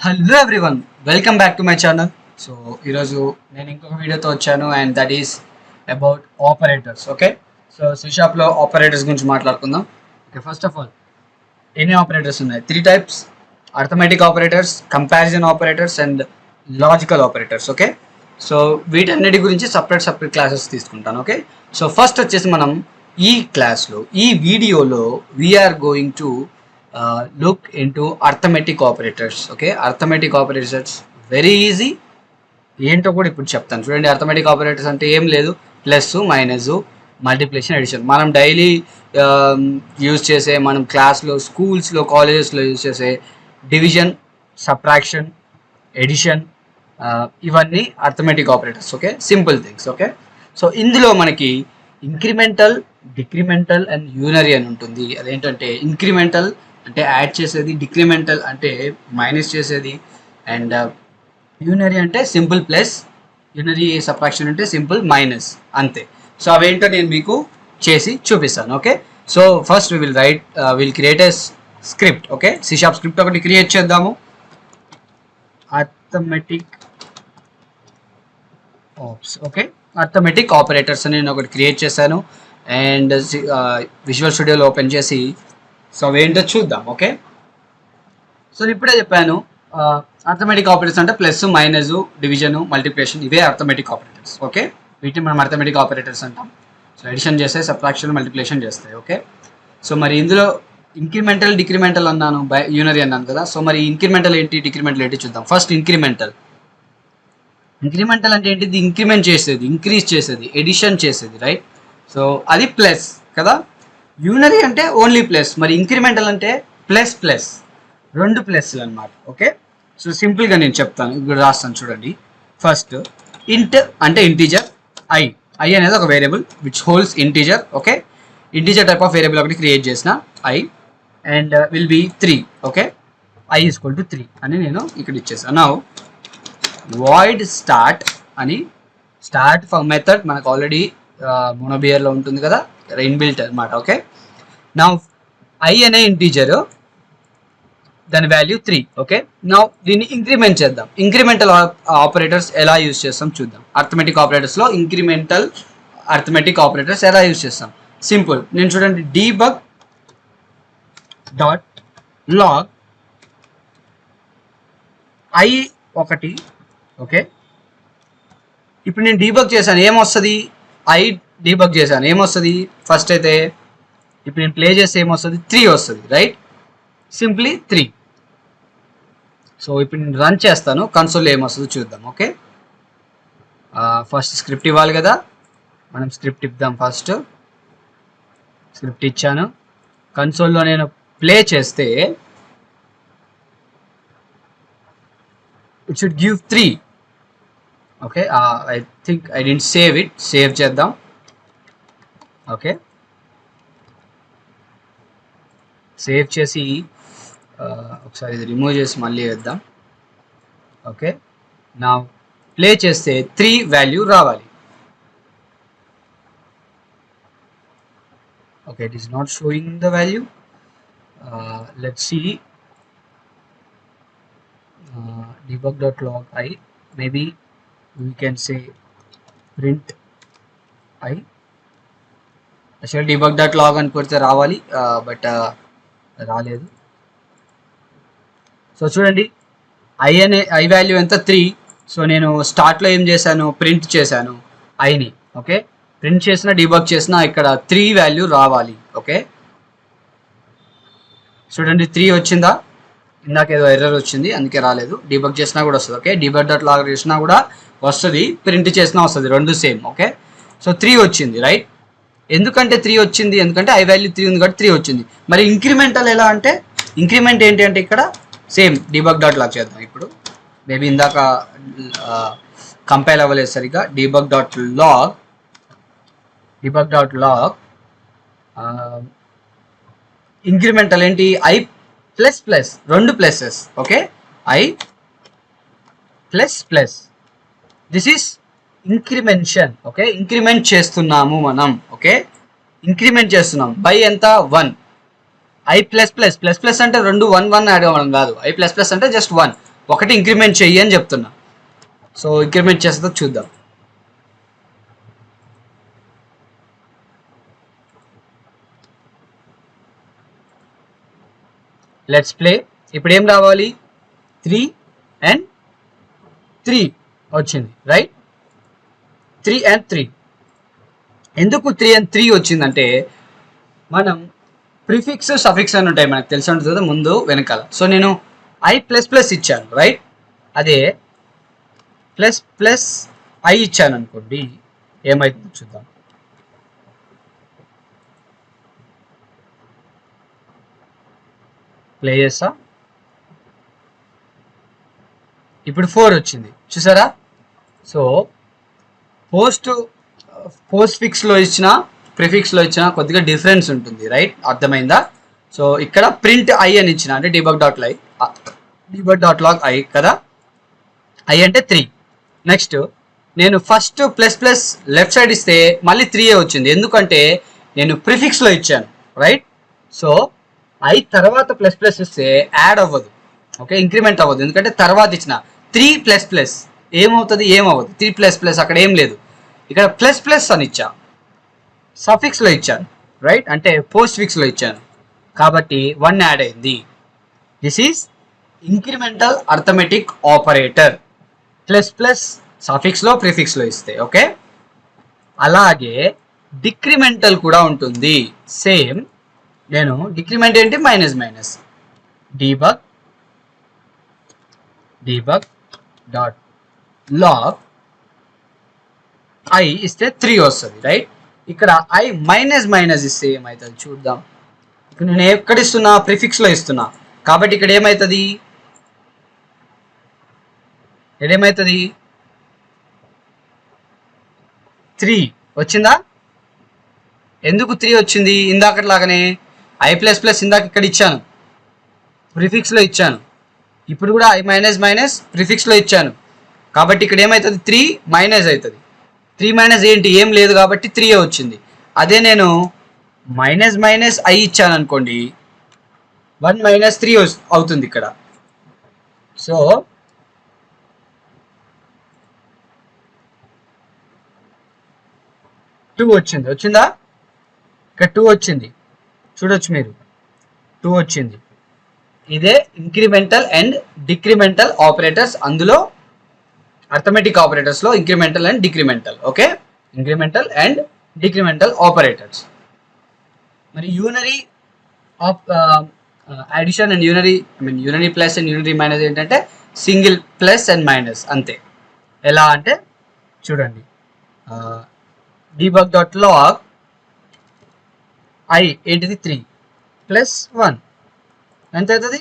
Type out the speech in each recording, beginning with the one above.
Hello everyone, welcome back to my channel. So ఈరోజు నేను ఇంకొక వీడియోతో వచ్చాను and that is about operators. Okay, so సిషాప్లో ఆపరేటర్స్ గురించి మాట్లాడుకుందాం. ఓకే, ఫస్ట్ ఆఫ్ ఆల్ ఎన్ని ఆపరేటర్స్ ఉన్నాయి? 3 types: arithmetic operators, comparison operators and logical operators. Okay, so వీటన్నిటి గురించి సపరేట్ క్లాసెస్ తీసుకుంటాను. ఓకే, సో ఫస్ట్ వచ్చేసి మనం ఈ క్లాస్లో, ఈ వీడియోలో we're going to look into arithmetic operators. Okay, arithmetic operators very easy. ఏంటో కూడా ఇప్పుడు చెప్తాను చూడండి. అర్థమెటిక్ ఆపరేటర్స్ అంటే ఏం లేదు, ప్లస్ మైనస్ మల్టిప్లికేషన్ ఎడిషన్. మనం డైలీ యూజ్ చేసే, మనం క్లాస్లో, స్కూల్స్లో, కాలేజెస్లో యూజ్ చేసే డివిజన్, సబ్ట్రాక్షన్, ఎడిషన్, ఇవన్నీ arithmetic operators. Okay, simple things. Okay, so ఇందులో మనకి ఇంక్రిమెంటల్, డిక్రిమెంటల్ అండ్ యూనరీ అని ఉంటుంది. అదేంటంటే ఇంక్రిమెంటల్ అంటే యాడ్ చేసేది, డిక్రిమెంటల్ అంటే మైనస్ చేసేది, అండ్ యూనరీ అంటే సింపుల్ ప్లస్, యూనరీ సబ్ట్రాక్షన్ అంటే సింపుల్ మైనస్, అంతే. సో అవేంటో నేను మీకు చేసి చూపిస్తాను. Okay, so first will create a script. Okay, C sharp script ఒకటి క్రియేట్ చేద్దాము. Arithmetic ops. Okay, arithmetic operators అని నేను ఒకటి క్రియేట్ చేశాను అండ్ విజువల్ స్టూడియోలో ఓపెన్ చేసి సో అవేంటో చూద్దాం. ఓకే, సో ఇప్పుడే చెప్పాను, అర్థమెటిక్ ఆపరేటర్స్ అంటే ప్లస్, మైనస్, డివిజన్, మల్టిప్లికేషన్, ఇవే అర్థమెటిక్ ఆపరేటర్స్. ఓకే, వీటిని మనం అర్థమెటిక్ ఆపరేటర్స్ అంటాం. సో ఎడిషన్ చేస్తే, సబ్ట్రాక్షన్, మల్టిప్లికేషన్ చేస్తాయి. ఓకే, సో మరి ఇందులో ఇంక్రిమెంటల్, డిక్రిమెంటల్ అన్నాను, యూనరీ అన్నాను కదా. సో మరి ఇంక్రిమెంటల్ ఏంటి, డిక్రిమెంటల్ ఏంటి చూద్దాం. First incremental. ఇంక్రిమెంటల్ అంటే ఏంటిది? ఇంక్రిమెంట్ చేసేది, ఇంక్రీజ్ చేసేది, ఎడిషన్ చేసేది, రైట్. సో అది ప్లస్ కదా. యూనరీ అంటే ఓన్లీ ప్లస్. మరి ఇంక్రిమెంటల్ అంటే ప్లస్ ప్లస్, రెండు ప్లస్లు అనమాట. ఓకే, సో సింపుల్గా నేను చెప్తాను, ఇప్పుడు రాస్తాను చూడండి. ఫస్ట్ ఇంట్ అంటే ఇంటీజర్, ఐ అనేది ఒక variable which holds integer. Okay, integer type of variable ఒకటి క్రియేట్ చేసిన I and will be 3. Okay, I equal to 3 అని నేను ఇక్కడ ఇచ్చేసాను. నౌ వాయిడ్ స్టార్ట్ అని, స్టార్ట్ ఫర్ మెథడ్ మనకు ఆల్రెడీ మోనోబియర్లో ఉంటుంది కదా, ఇన్బిల్ట్ అనమాట. ఓకే, నా ఐ అనే ఇంటీజర్, దాని వాల్యూ 3. ఓకే, నా దీన్ని ఇంక్రిమెంట్ చేద్దాం. ఇంక్రిమెంటల్ ఆపరేటర్స్ ఎలా యూజ్ చేస్తాం చూద్దాం. అర్థమెటిక్ ఆపరేటర్స్లో ఇంక్రిమెంటల్ అర్థమెటిక్ ఆపరేటర్స్ ఎలా యూజ్ చేస్తాం? సింపుల్, నేను చూడండి, debug dot log I 1. Okay, ఇప్పుడు నేను డీబగ్ చేశాను, ఏమొస్తుంది? ఐ డీబగ్ చేశాను, ఏమొస్తుంది? ఫస్ట్ అయితే ఇప్పుడు నేను ప్లే చేస్తే ఏమొస్తుంది? 3 వస్తుంది, రైట్. సింప్లీ 3. సో ఇప్పుడు నేను రన్ చేస్తాను, కన్సోల్లో ఏమొస్తుందో చూద్దాం. ఓకే, ఫస్ట్ స్క్రిప్ట్ ఇవ్వాలి కదా, మనం స్క్రిప్ట్ ఇద్దాం. ఫస్ట్ స్క్రిప్ట్ ఇచ్చాను, కన్సోల్లో నేను ప్లే చేస్తే it should give 3. Okay, I think I didn't save it, save చేద్దాం. ఓకే, సేవ్ చేసి ఒకసారి ఇది రిమూవ్ చేసి మళ్ళీ వేద్దాం. ఓకే, నా ప్లే చేస్తే 3 వాల్యూ రావాలి. Okay, it is not showing the value. Let's see, debug.log I, maybe we can say print I. Actual debug.log అని కొడితే రావాలి, బట్ రాలేదు. సో చూడండి, ఐ వాల్యూ ఎంత? 3. సో నేను స్టార్ట్లో ఏం చేశాను? ప్రింట్ చేశాను ఐని. ఓకే, ప్రింట్ చేసిన, డీబగ్ చేసిన, ఇక్కడ 3 వాల్యూ రావాలి. ఓకే, చూడండి 3 వచ్చిందా? ఇందాక ఏదో ఎర్రర్ వచ్చింది, అందుకే రాలేదు. డీబగ్ చేసినా కూడా వస్తుంది. ఓకే, debug.log చేసినా కూడా వస్తుంది, ప్రింట్ చేసినా వస్తుంది, రెండు సేమ్. ఓకే, సో 3 వచ్చింది, రైట్. ఎందుకంటే 3 వచ్చింది? ఎందుకంటే ఐ వాల్యూ 3 ఉంది కాబట్టి 3 వచ్చింది. మరి ఇంక్రిమెంటల్ ఎలా అంటే, ఇంక్రిమెంట్ ఏంటి అంటే ఇక్కడ సేమ్ debug.log చేద్దాం. ఇప్పుడు మేబీ ఇందాక కంపైల్ అవ్వలేదు సరిగా. debug.log ఇంక్రిమెంటల్ ఏంటి? ఐ ప్లస్ ప్లస్, రెండు pluses. Okay, i plus plus, this is incrementation. Okay, increment చేస్తున్నాము మనం. ఓకే, ఇంక్రిమెంట్ చేస్తున్నాం బై ఎంత? 1. I plus plus, plus plus అంటే రెండు 1 1 యాడ్ అవ్వడం కాదు. ఐ ప్లస్ ప్లస్ అంటే జస్ట్ 1. ఒకటి ఇంక్రిమెంట్ చెయ్యి అని చెప్తున్నా. సో ఇంక్రిమెంట్ చేస్తే చూద్దాం. Let's play. ఇప్పుడు ఏం రావాలి? 3 and 3 వచ్చింది, రైట్? 3 and 3. ఎందుకు 3 and 3 వచ్చిందంటే మనం ప్రిఫిక్స్ సఫిక్స్ అని ఉంటాయి, మనకు తెలిసి ఉంటుంది కదా ముందు వెనకాల. సో నేను ఐ ప్లస్ ప్లస్ ఇచ్చాను, రైట్? అదే ప్లస్ ప్లస్ ఐ ఇచ్చాను అనుకోండి, ఏమైతుందో చూద్దాం. ప్లే చేస్తా. ఇప్పుడు 4 వచ్చింది, చూసారా? సో పోస్ట్ ఫిక్స్లో ఇచ్చిన ప్రిఫిక్స్లో ఇచ్చిన కొద్దిగా డిఫరెన్స్ ఉంటుంది, రైట్? అర్థమైందా? సో ఇక్కడ ప్రింట్ ఐ అని ఇచ్చిన, అంటే డీబగ్ డాట్ లాగ్ ఐ కదా, ఐ అంటే 3. నెక్స్ట్ నేను first plus plus left side ఇస్తే మళ్ళీ 3 వచ్చింది, ఎందుకంటే నేను ప్రిఫిక్స్లో ఇచ్చాను, రైట్? సో ఐ తర్వాత ప్లస్ ప్లస్ ఇస్తే యాడ్ అవ్వదు, ఓకే, ఇంక్రిమెంట్ అవ్వదు, ఎందుకంటే తర్వాత ఇచ్చిన 3 ప్లస్ ప్లస్ ఏమవుతుంది? ఏమవ్వదు. 3 ప్లస్ ప్లస్ అక్కడ ఏం లేదు, ఇక్కడ ప్లస్ ప్లస్ అని ఇచ్చా, సఫిక్స్లో ఇచ్చాను, రైట్? అంటే పోస్ట్ ఫిక్స్లో ఇచ్చాను కాబట్టి 1 యాడ్ అయింది. This is incremental arithmetic operator. Plus plus సఫిక్స్లో ప్రిఫిక్స్లో ఇస్తే, ఓకే. అలాగే డిక్రిమెంటల్ కూడా ఉంటుంది, సేమ్. నేను డిక్రిమెంట్ ఏంటి? Minus minus. Debug dot log I ఇస్తే 3 వస్తుంది, రైట్? ఇక్కడ ఐ మైనస్ మైనస్ ఇస్తే ఏమవుతుంది చూద్దాం. ఇక్కడ నేను ఎక్కడ ఇస్తున్నా? ప్రిఫిక్స్లో ఇస్తున్నా, కాబట్టి ఇక్కడ ఏమవుతుంది? 3 వచ్చిందా? ఎందుకు 3 వచ్చింది? ఇందాకట్లాగానే ఐ ప్లస్ ప్లస్ ఇందాక ఇక్కడ ఇచ్చాను, ప్రిఫిక్స్లో ఇచ్చాను, ఇప్పుడు కూడా ఐ మైనస్ మైనస్ ప్రిఫిక్స్లో ఇచ్చాను, కాబట్టి ఇక్కడ ఏమవుతుంది? 3 మైనస్ అవుతుంది. 3 మైనస్ ఏంటి? ఏం లేదు, కాబట్టి 3 వచ్చింది. అదే నేను మైనస్ మైనస్ ఐ ఇచ్చాను అనుకోండి, 1 మైనస్ 3 అవుతుంది ఇక్కడ. సో 2 వచ్చిందా? ఇక్కడ 2 వచ్చింది, చూడొచ్చు మీరు, 2 వచ్చింది. ఇదే ఇంక్రిమెంటల్ అండ్ డిక్రిమెంటల్ ఆపరేటర్స్. అందులో అర్థమెటిక్ ఆపరేటర్స్లో incremental and decremental, okay, incremental and decremental operators. మరి unary addition and unary plus and unary minus ఏంటంటే సింగిల్ ప్లస్ అండ్ మైనస్, అంతే. ఎలా అంటే చూడండి, డీబగ్ డాట్ లాగ్ ఐ ఏంటిది? 3 ప్లస్ 1 ఎంత అవుతుంది?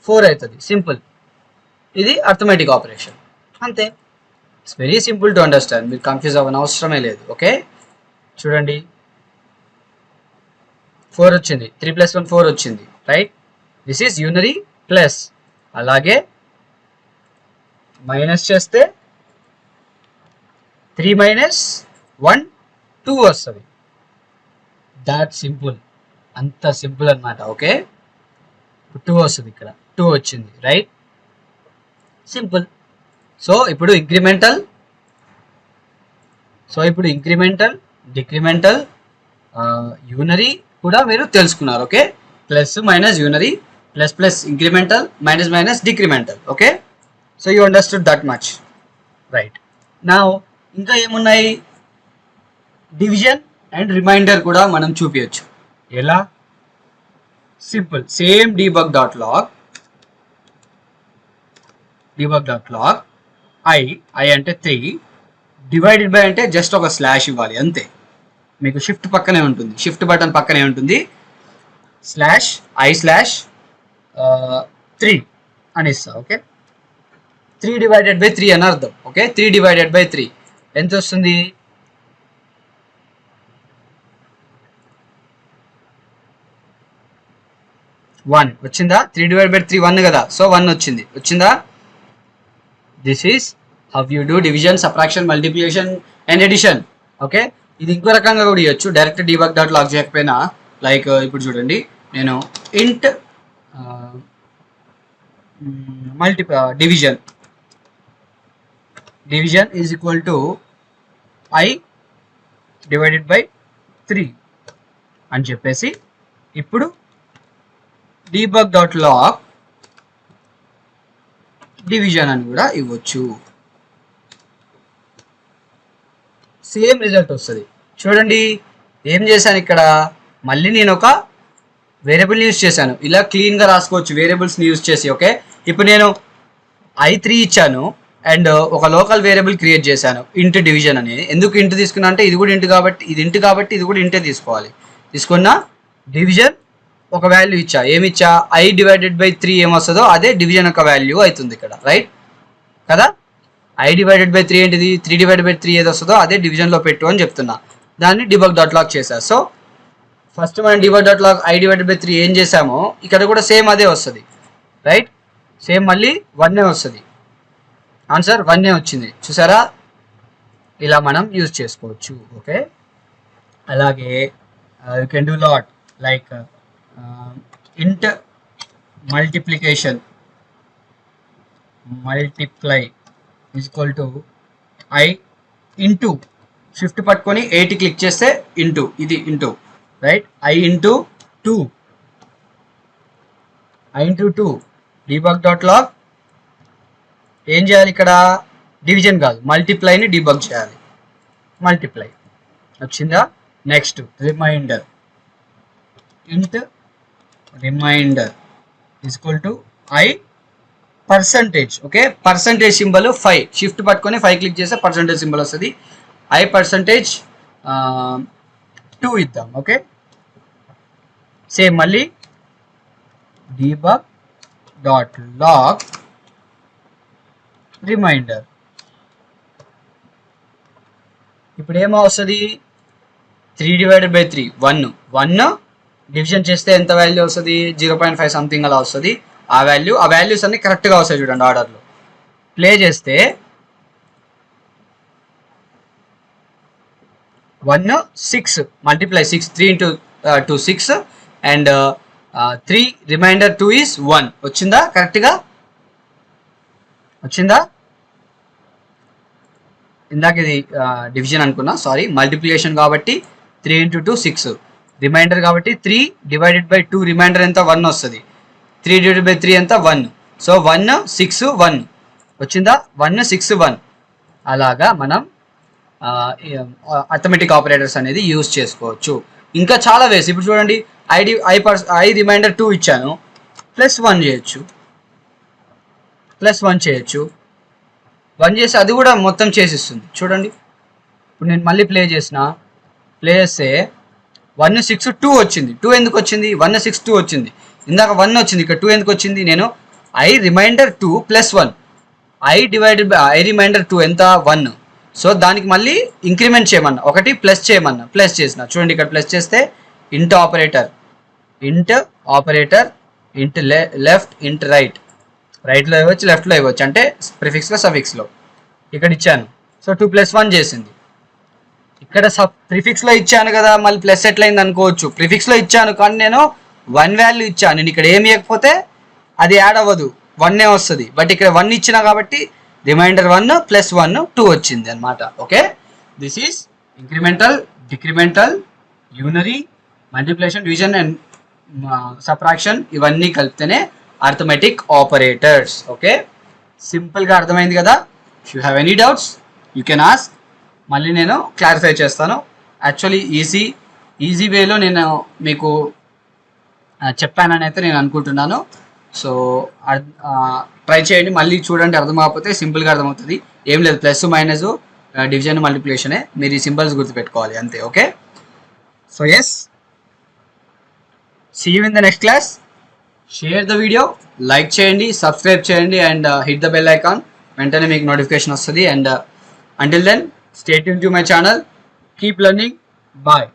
4 అవుతుంది, సింపుల్. ఇది అర్థమెటిక్ ఆపరేషన్, అంతే. It's very simple to understand, మీరు కన్ఫ్యూజ్ అవ్వని అవసరమే లేదు, ఓకే. చూడండి, 4 వచ్చింది, 3 ప్లస్ 1 4 వచ్చింది, right? This is unary plus. అలాగే మైనస్ చేస్తే 3 మైనస్ 1 2 వస్తుంది. దాట్ సింపుల్, అంత సింపుల్ అనమాట, ఓకే. 2 వస్తుంది, ఇక్కడ 2 వచ్చింది, రైట్? సింపుల్. సో ఇప్పుడు ఇంక్రిమెంటల్, డిక్రిమెంటల్, యూనరీ కూడా మీరు తెలుసుకున్నారు, okay. Plus minus unary, plus plus incremental, minus minus decremental, okay. So you understood that much, right? నా ఇంకా ఏమున్నాయి? డివిజన్ అండ్ రిమైండర్ కూడా మనం చూపించచ్చు. ఎలా? Simple, same debug dot log I అంటే 3, డివైడెడ్ బై అంటే జస్ట్ ఒక స్లాష్ ఇవ్వాలి, అంతే. మీకు షిఫ్ట్ పక్కనే ఉంటుంది, షిఫ్ట్ బటన్ పక్కనే ఉంటుంది, స్లాష్ ఐ స్లాష్ 3 అని ఇస్తా, ఓకే. 3 డివైడెడ్ బై 3 అని అర్థం, ఓకే. 3 డివైడెడ్ బై 3 ఎంత వస్తుంది? 1 వచ్చిందా? 3 డివైడ్ బై 3 1 కదా, సో 1 వచ్చిందా? This is how you do division, subtraction, multiplication and addition, okay. ఇది ఇంకో రకంగా కూడా ఇవ్వచ్చు, డైరెక్ట్ డీబగ్ డాట్ లాగ్ చేయకపోయినా. లైక్ ఇప్పుడు చూడండి, నేను int division. Division is equal to I divided by 3 అని చెప్పేసి ఇప్పుడు డీబగ్ డాట్ లాగ్ డివిజన్ అని కూడా ఇవ్వచ్చు. సేమ్ రిజల్ట్ వస్తుంది. చూడండి ఏం చేశాను ఇక్కడ, మళ్ళీ నేను ఒక వేరియబుల్ యూజ్ చేశాను. ఇలా క్లీన్గా రాసుకోవచ్చు వేరియబుల్స్ని యూజ్ చేసి. ఓకే, ఇప్పుడు నేను i3 ఇచ్చాను అండ్ ఒక లోకల్ వేరియబుల్ క్రియేట్ చేశాను ఇంట్ డివిజన్ అనేది. ఎందుకు ఇంట్ తీసుకున్నా అంటే ఇది కూడా ఇంట్ కాబట్టి ఇది కూడా ఇంటే తీసుకోవాలి. తీసుకున్న డివిజన్ ఒక వాల్యూ ఇచ్చా, ఏమి ఇచ్చా, i డివైడెడ్ బై 3 ఏమొస్తుందో అదే డివిజన్ యొక్క వాల్యూ అవుతుంది ఇక్కడ, రైట్ కదా. i డివైడెడ్ బై 3 ఏంటిది, 3 డివైడెడ్ బై 3 ఏది వస్తుందో అదే డివిజన్లో పెట్టు అని చెప్తున్నా. దాన్ని డిబగ్ డాట్ లాగ్ చేశా. సో ఫస్ట్ మనం debug dot log i divided by 3 ఏం చేసామో ఇక్కడ కూడా సేమ్ అదే వస్తుంది, రైట్. సేమ్ మళ్ళీ 1 వస్తుంది, ఆన్సర్ 1 వచ్చింది. చూసారా, ఇలా మనం యూజ్ చేసుకోవచ్చు. ఓకే, అలాగే you can do lot like int multiplication, multiply is equal to i into shift పట్టుకొని 8 క్లిక్ చేస్తే ఇంటూ, ఇది into, right. I into 2, debug dot log ఏం చేయాలి ఇక్కడ, డివిజన్ కాదు మల్టిప్లైని డీబగ్ చేయాలి. మల్టిప్లై వచ్చిందా. Next remainder, int remainder is equal to i percentage. Okay, percentage symbol 5, shift పట్టుకొని 5 క్లిక్ చేస్తే పర్సంటేజ్ సింబల్ వస్తుంది. ఐ పర్సంటేజ్ 2 ఇద్దాం. ఓకే, సేమ్ మళ్ళీ డీబగ్ డాట్ లాగ్ రిమైండర్. ఇప్పుడు ఏమో వస్తుంది, 3 డివైడెడ్ బై 3 1 డివిజన్ చేస్తే ఎంత వాల్యూ వస్తుంది, 0.5 సంథింగ్ అలా వస్తుంది. ఆ వాల్యూస్ అన్ని కరెక్ట్గా వస్తాయి చూడండి ఆర్డర్లో. ప్లే చేస్తే 1 6 multiply 6, 3 into 2 6 and 3 remainder 2 is 1 వచ్చిందా, కరెక్ట్గా వచ్చిందా. ఇందాక ఇది డివిజన్ అనుకున్నా, సారీ మల్టిప్లికేషన్ కాబట్టి 3 ఇంటూ 2 6, రిమైండర్ కాబట్టి 3 డివైడెడ్ బై 2 రిమైండర్ ఎంత 1 వస్తుంది, 3 డివైడెడ్ బై 3 ఎంత 1. సో 1 6 1 వచ్చిందా, 1 6 1. అలాగా మనం అర్థమెటిక్ ఆపరేటర్స్ అనేది యూజ్ చేసుకోవచ్చు. ఇంకా చాలా వేస్. ఇప్పుడు చూడండి ఐ రిమైండర్ 2 ఇచ్చాను, +1 చేయొచ్చు, +1 చేయొచ్చు, 1 చేసి అది కూడా మొత్తం చేసిస్తుంది. చూడండి ఇప్పుడు నేను మళ్ళీ ప్లే చేస్తే 1 6 2 వచ్చింది. 2 ఎందుకు వచ్చింది, 1 6 2 వచ్చింది. ఇందాక 1 వచ్చింది, ఇక్కడ 2 ఎందుకు వచ్చింది. నేను I remainder 2 +1, I divided by I remainder 2 ఎంత 1. సో దానికి మళ్ళీ ఇంక్రిమెంట్ చేయమన్నా, ఒకటి ప్లస్ చేయమన్నా, ప్లస్ చేసిన. చూడండి ఇక్కడ ప్లస్ చేస్తే ఇంట్ ఆపరేటర్ ఇంట్ లెఫ్ట్ ఇంట్ రైట్లో ఇవ్వచ్చు, లెఫ్ట్లో ఇవ్వచ్చు, అంటే ప్రిఫిక్స్లో సఫిక్స్లో ఇక్కడ ఇచ్చాను. సో 2 + 1 చేసింది. ఇక్కడ ప్రిఫిక్స్లో ఇచ్చాను కదా, మళ్ళీ ప్లస్ ఎట్లయింది అనుకోవచ్చు. ప్రిఫిక్స్లో ఇచ్చాను కానీ నేను 1 వాల్యూ ఇచ్చాను. నేను ఇక్కడ ఏమి ఇవ్వకపోతే అది యాడ్ అవ్వదు, 1 వస్తుంది. బట్ ఇక్కడ 1 ఇచ్చినా కాబట్టి రిమైండర్ 1 + 1 2 వచ్చింది అనమాట. Okay, this is incremental, decremental, unary, multiplication, division and subtraction ఇవన్నీ కలిపితేనే అర్థమెటిక్ ఆపరేటర్స్. ఓకే, సింపుల్గా అర్థమైంది కదా. If you have any doubts you can ask, మళ్ళీ నేను క్లారిఫై చేస్తాను. యాక్చువల్లీ ఈజీ వేలో నేను మీకు చెప్పానని అయితే నేను అనుకుంటున్నాను. సో ట్రై చేయండి, మళ్ళీ చూడండి. అర్థం కాకపోతే సింపుల్గా అర్థమవుతుంది. ఏం లేదు, ప్లస్ మైనస్ డివిజన్ మల్టిప్లికేషనే, మీరు ఈ సింబల్స్ గుర్తుపెట్టుకోవాలి అంతే. Okay, so yes, see you in the next class. Share the video, like చేయండి, సబ్స్క్రైబ్ చేయండి and hit the bell icon. వెంటనే మీకు నోటిఫికేషన్ వస్తుంది. And until then, stay tuned to my channel. Keep learning. Bye.